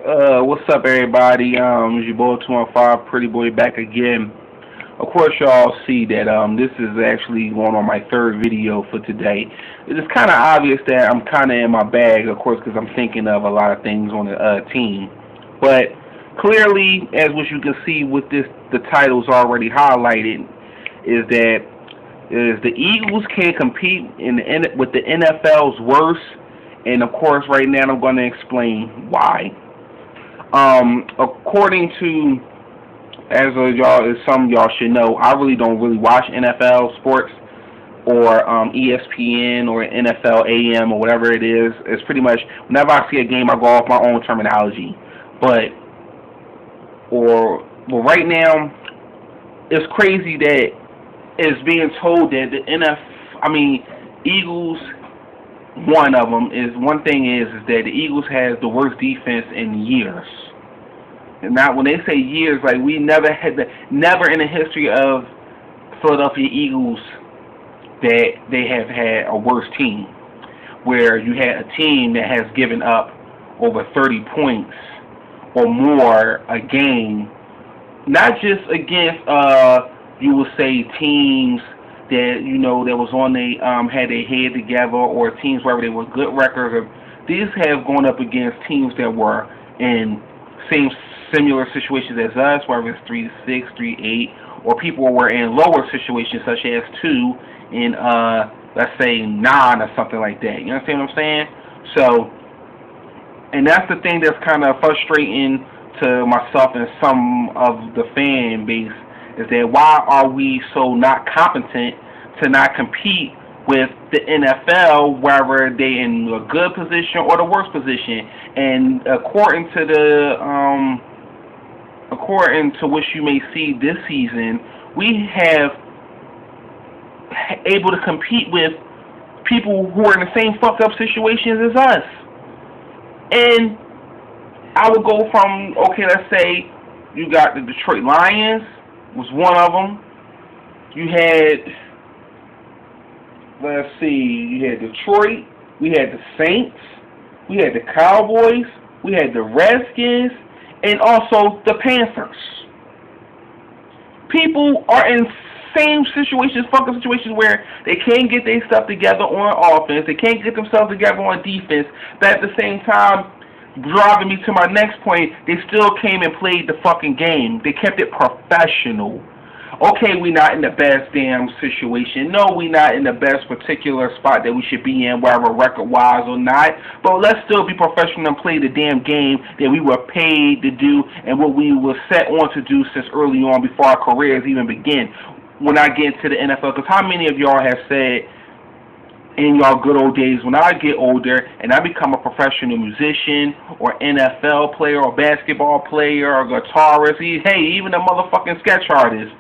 What's up, everybody? It's your boy 215, Pretty Boy, back again. Of course, y'all see that this is actually going on my third video for today. It's kind of obvious that I'm kind of in my bag, of course, because I'm thinking of a lot of things on the team. But clearly, as what you can see with this, the titles already highlighted, is that the Eagles can't compete with the NFL's worst, and of course, right now I'm going to explain why. According to, as some of y'all should know, I really don't watch NFL sports or ESPN or NFL AM or whatever it is. It's pretty much whenever I see a game, I go off my own terminology. But right now, it's crazy that it's being told that the Eagles. One thing is that the Eagles has the worst defense in years. And now, when they say years, like we never in the history of Philadelphia Eagles that they have had a worse team, where you had a team that has given up over 30 points or more a game, not just against you would say teams that that was on had their head together, or teams where they were good records. These have gone up against teams that were in similar situations as us, whether it's 3-6, 3-8, or people were in lower situations such as 2 and let's say 9 or something like that. You understand what I'm saying? So, and that's the thing that's kind of frustrating to myself and some of the fan base, is that why are we so not competent to not compete with the NFL, whether they in a good position or the worst position? And according to what you may see this season, we have able to compete with people who are in the same fucked up situations as us. And I would go from, okay, let's say you got the Detroit Lions was one of them. You had, let's see, you had Detroit, we had the Saints, we had the Cowboys, we had the Redskins, and also the Panthers. People are in same situations, fucking situations, where they can't get their stuff together on offense, they can't get themselves together on defense, but at the same time, driving me to my next point, they still came and played the fucking game. They kept it professional. Okay, we not in the best damn situation. No, we not in the best particular spot that we should be in, whether record-wise or not. But let's still be professional and play the damn game that we were paid to do and what we were set on to do since early on, before our careers even begin. When I get into the NFL, because how many of y'all have said in y'all good old days, when I get older and I become a professional musician or NFL player or basketball player or guitarist, hey, even a motherfucking sketch artist,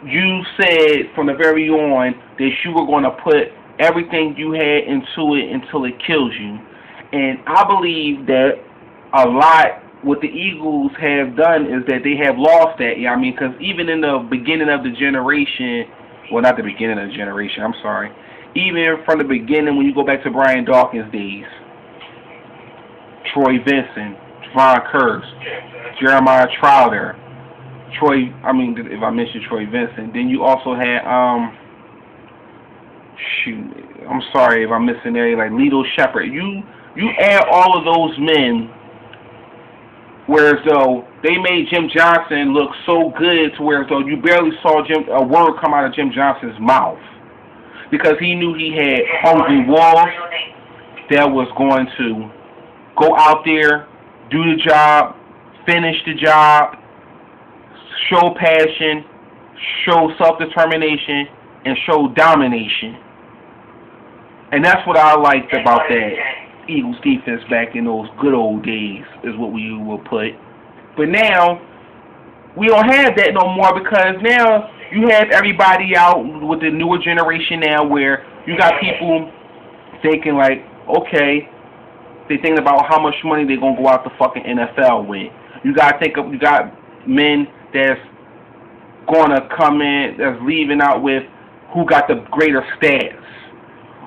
you said from the very on that you were going to put everything you had into it until it kills you. And I believe that a lot what the Eagles have done is that they have lost that. Yeah, I mean, because even in the beginning of the generation, well, not the beginning of the generation, I'm sorry, even from the beginning, when you go back to Brian Dawkins' days, Troy Vincent, Von Kurtz, Jeremiah Trouter, if I mentioned Troy Vincent, then you also had, I'm sorry if I'm missing there, like Lito Shepherd. You add all of those men, whereas though they made Jim Johnson look so good to where though you barely saw a word come out of Jim Johnson's mouth, because he knew he had hungry wolves that was going to go out there, do the job, finish the job, show passion, show self-determination, and show domination. And that's what I liked about that Eagles defense back in those good old days, is what we will put. But now, we don't have that no more, because now you have everybody out with the newer generation now, where you got people thinking like, okay, they thinking about how much money they're gonna go out the fucking NFL with. You got men that's gonna come in, that's leaving out with who got the greater stats,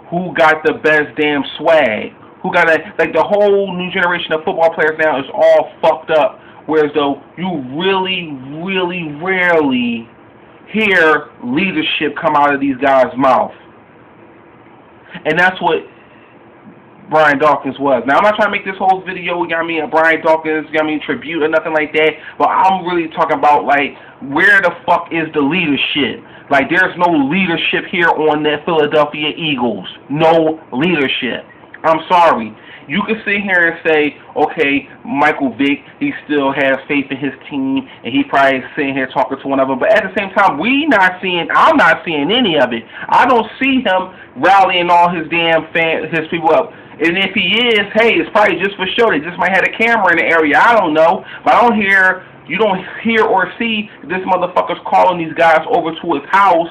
who got the best damn swag, who got like the whole new generation of football players now is all fucked up. Whereas though you really, really rarely hear leadership come out of these guys' mouth. And that's what Brian Dawkins was. Now, I'm not trying to make this whole video, a Brian Dawkins, tribute or nothing like that, but I'm really talking about, like, where the fuck is the leadership? Like, there's no leadership here on the Philadelphia Eagles. No leadership. I'm sorry. You can sit here and say, okay, Michael Vick, he still has faith in his team, and he probably sitting here talking to one of them. But at the same time, I'm not seeing any of it. I don't see him rallying all his damn his people up. And if he is, hey, it's probably just for show. They just might have a camera in the area. I don't know. But you don't hear or see this motherfucker's calling these guys over to his house,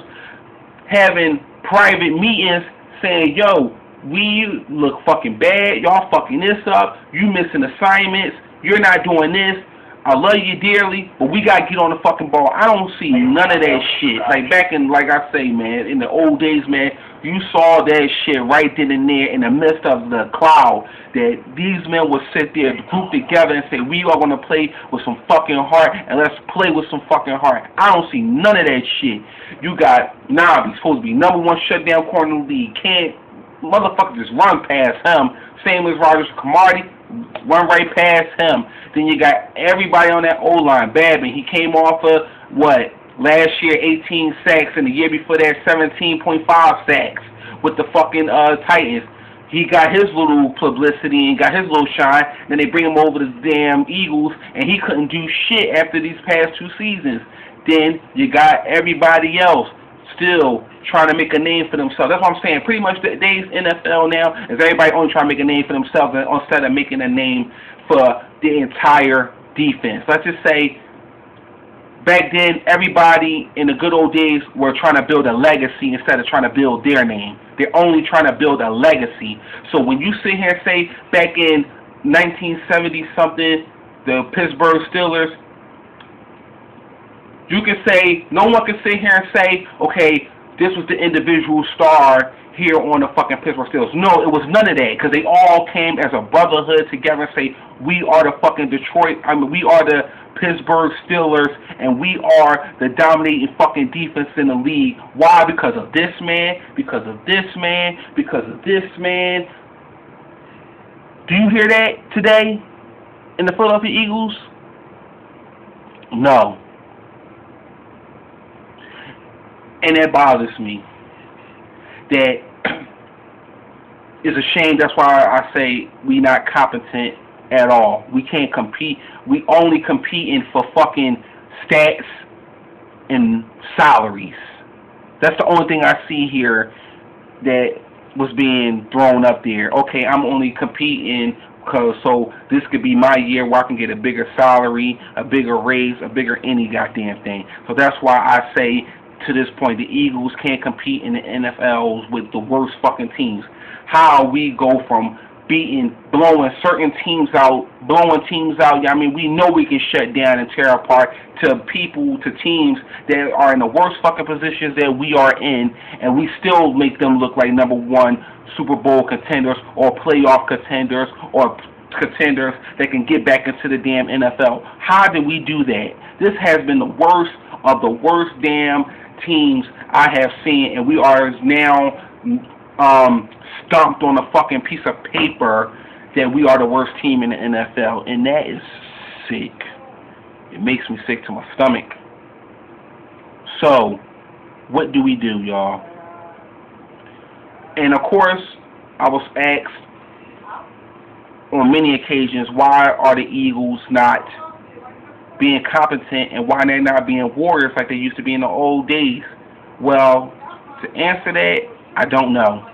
having private meetings, saying, yo, we look fucking bad. Y'all fucking this up. You missing assignments. You're not doing this. I love you dearly, but we gotta get on the fucking ball. I don't see none of that shit. Like back in, like I say, man, in the old days, man, you saw that shit right then and there in the midst of the cloud. That these men would sit there, group together, and say, we are gonna play with some fucking heart, and let's play with some fucking heart. I don't see none of that shit. You got he's supposed to be #1 shutdown corner in the league. Can't motherfucker just run past him. Same as Rogers Camardi, run right past him. Then you got everybody on that O-line. Babin, he came off of, what, last year 18 sacks, and the year before that 17.5 sacks with the fucking Titans. He got his little publicity and got his little shine. Then they bring him over to the damn Eagles, and he couldn't do shit after these past 2 seasons. Then you got everybody else still trying to make a name for themselves. That's what I'm saying. Pretty much today's NFL now is everybody only trying to make a name for themselves instead of making a name for the entire defense. Let's just say back then everybody in the good old days were trying to build a legacy instead of trying to build their name. They're only trying to build a legacy. So when you sit here and say back in 1970-something, the Pittsburgh Steelers, you can say, no one can sit here and say, okay, this was the individual star here on the fucking Pittsburgh Steelers. No, it was none of that, because they all came as a brotherhood together and say, we are the fucking we are the Pittsburgh Steelers, and we are the dominating fucking defense in the league. Why? Because of this man, because of this man, because of this man. Do you hear that today in the Philadelphia Eagles? No. And that bothers me. That is a shame. That's why I say we not competent at all. We can't compete. We only competing for fucking stats and salaries. That's the only thing I see here that was being thrown up there. Okay, I'm only competing so this could be my year where I can get a bigger salary, a bigger raise, a bigger any goddamn thing. So that's why I say, to this point, the Eagles can't compete in the NFL with the worst fucking teams. How we go from blowing certain teams out, I mean, we know we can shut down and tear apart, to teams that are in the worst fucking positions that we are in, and we still make them look like #1 Super Bowl contenders or playoff contenders or contenders that can get back into the damn NFL. How did we do that? This has been the worst of the worst damn teams I have seen, and we are now stomped on a fucking piece of paper that we are the worst team in the NFL, and that is sick. It makes me sick to my stomach. So, what do we do, y'all? And of course, I was asked on many occasions, why are the Eagles not being competent and why they're not being warriors like they used to be in the old days? Well, to answer that, I don't know.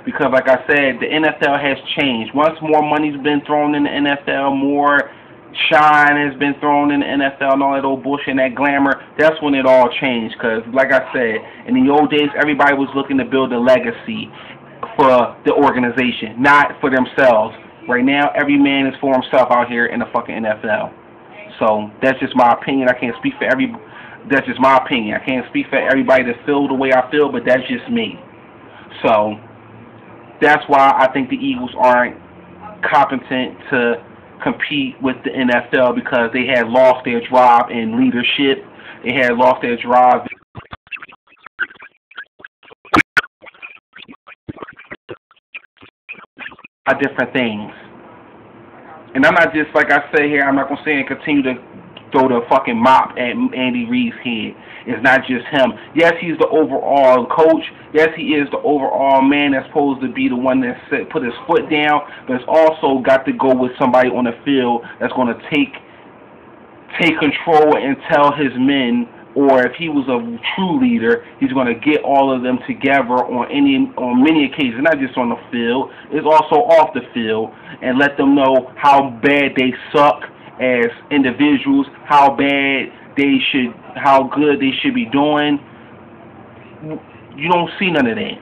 Because like I said, the NFL has changed. Once more money's been thrown in the NFL, more shine has been thrown in the NFL and all that old bullshit and that glamour, that's when it all changed. Because like I said, in the old days, everybody was looking to build a legacy for the organization, not for themselves. Right now, every man is for himself out here in the fucking NFL. So that's just my opinion. I can't speak for that's just my opinion. I can't speak for everybody that feel the way I feel, but that's just me. So that's why I think the Eagles aren't competent to compete with the NFL because they had lost their drive in leadership. They had lost their drive in different things. And I'm not just, like I say here, I'm not going to say and continue to throw the fucking mop at Andy Reid's head. It's not just him. Yes, he's the overall coach. Yes, he is the overall man that's supposed to be the one that put his foot down. But it's also got to go with somebody on the field that's going to take control and tell his men, or if he was a true leader, he's going to get all of them together on many occasions, not just on the field, it's also off the field, and let them know how bad they suck as individuals, how good they should be doing. You don't see none of that.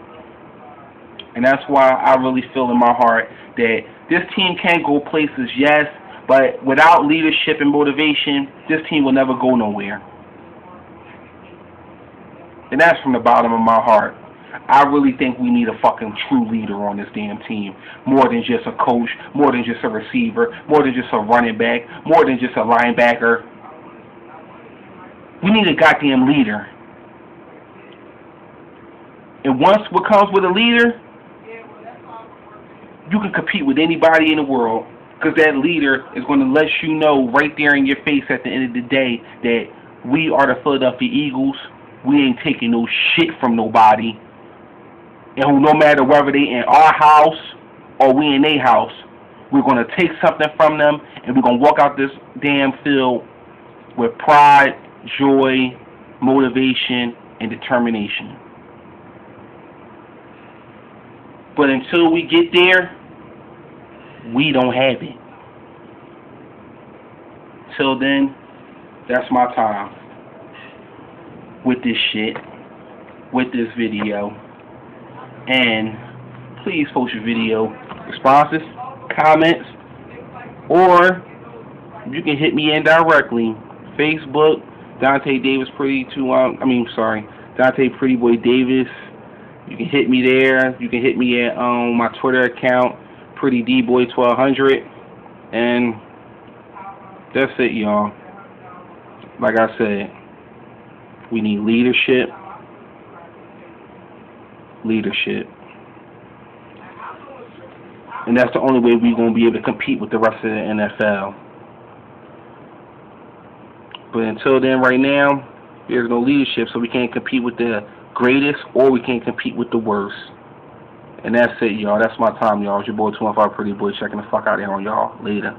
And that's why I really feel in my heart that this team can go places, yes, but without leadership and motivation, this team will never go nowhere. And that's from the bottom of my heart. I really think we need a fucking true leader on this damn team. More than just a coach, more than just a receiver, more than just a running back, more than just a linebacker. We need a goddamn leader. And once what comes with a leader, you can compete with anybody in the world. Because that leader is going to let you know right there in your face at the end of the day that we are the Philadelphia Eagles. We ain't taking no shit from nobody. And no matter whether they in our house or we in their house, we're going to take something from them and we're going to walk out this damn field with pride, joy, motivation, and determination. But until we get there, we don't have it. Till then, that's my time with this shit, with this video. And please post your video responses, comments, or you can hit me in directly. Facebook, Dante Davis Pretty Dante Pretty Boy Davis. You can hit me there. You can hit me at my Twitter account, Pretty D Boy 1200, and that's it, y'all. Like I said, we need leadership. And that's the only way we're going to be able to compete with the rest of the NFL. But until then, right now, there's no leadership, so we can't compete with the greatest or we can't compete with the worst. And that's it, y'all. That's my time, y'all. It's your boy 25 Pretty Boy checking the fuck out here on y'all. Later.